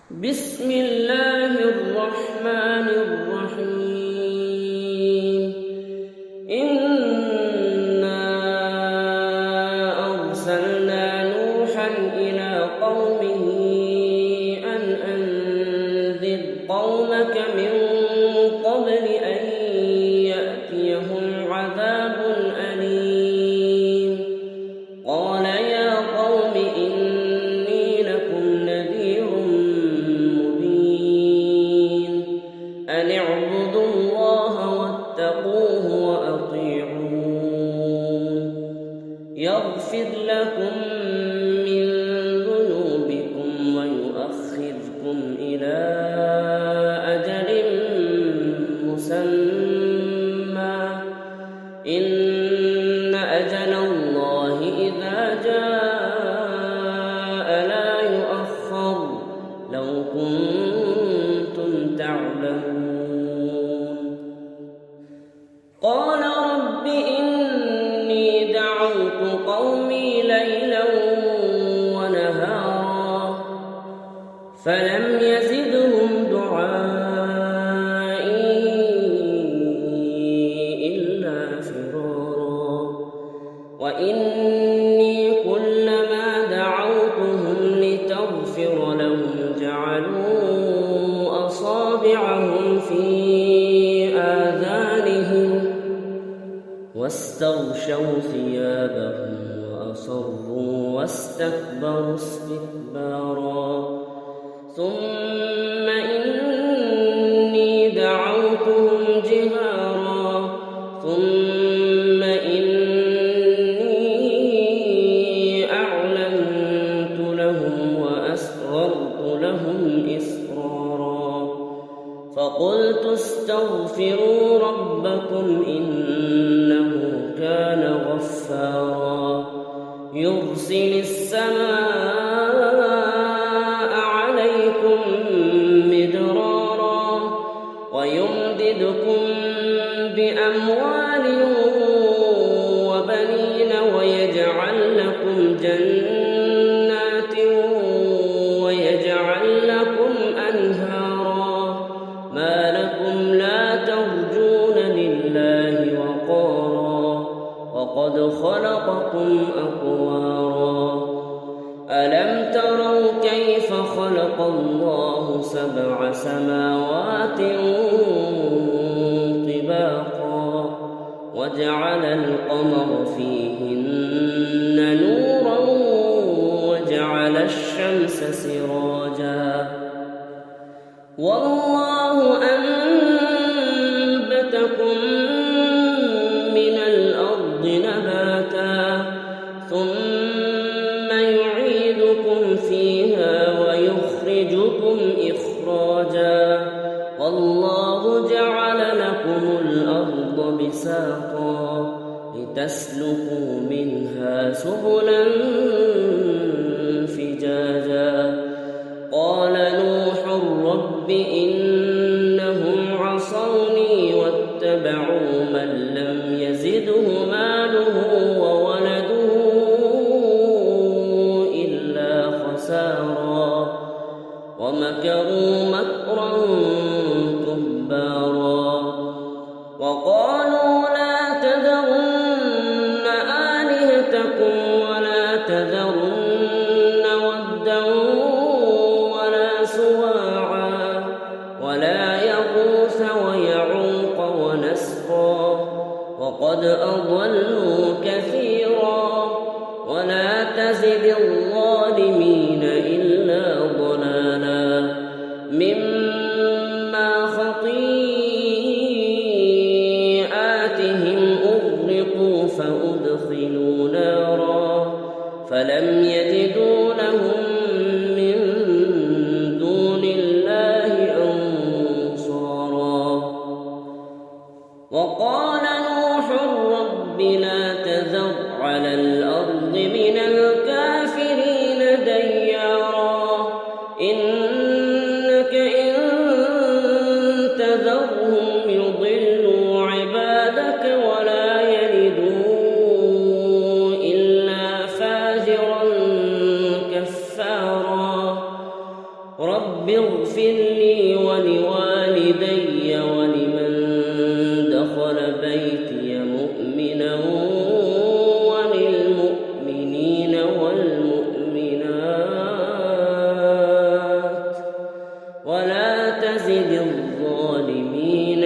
بسم الله الرحمن الرحيم. إنا أرسلنا نوحا إلى قومه أن أنذر قومك من قبل أن يأتيهم عذاب أليم. قال يا قوم إني لكم نذير مبين. أن اعبدوا الله واتقوه وأطيعون. يغفر لكم من ذنوبكم ويؤخركم إلى أجل مسمى. إن أجل الله إذا جاء لا يؤخر لو كنتم تعلمون. قال رب إني دعوت قومي ليلا ونهارا فلم يزدهم دعائي إلا فرارا. وإني كلما دعوتهم لتغفر لهم جعلوا أصابعهم في آذانهم واستغشوا ثيابهم وأصروا واستكبروا استكبارا. ثم إني دعوتهم جهارا ثم إني أعلنت لهم وأسررت لهم إسرارا. فقلت استغفروا ربكم إنه كان غفارا. يرسل السماء عليكم مدرارا ويمددكم بأموال وبنين ويجعل لكم جنات ويجعل لكم أنهارا. ما لكم لا ترجون لله وقارا وقد خلقكم أطوارا. ألم تروا كيف خلق الله 7 سماوات طباقا وجعل القمر فيهن نورا وجعل الشمس سراجا. والله أنبتكم من الأرض نباتا ثم يعيدكم فيها ويخرجكم إخراجا. والله جعل لكم الأرض بساطا لتسلكوا منها سبلا فجاجا. قال نوح رب إنهم عصوني واتبعوا من لم يزده ماله وولده إلا خسارا. ومكروا مكرا كبارا. وقالوا لا تذرن آلهتكم ولا تذرن ودا ولا سواعا ولا يغوث ويعوق ونسرا وقد أضلوا كثيرا. ولا تزد الظالمين إلا ضلالا. مما خطيئاتهم أغرقوا فأدخلوا نارا فلم يجدوا لهم من دون الله أنصارا. وقال نوح رب لا تذر على الأرض من الكافرين ديارا. إنك إن تذرهم يضلوا عبادك ولا يلدوا إلا فاجرا كفارا. رب اغفر لي ولوالدي ولمن دخل بيتي مؤمنا وللمؤمنين والمؤمنات ولا تزد الظالمين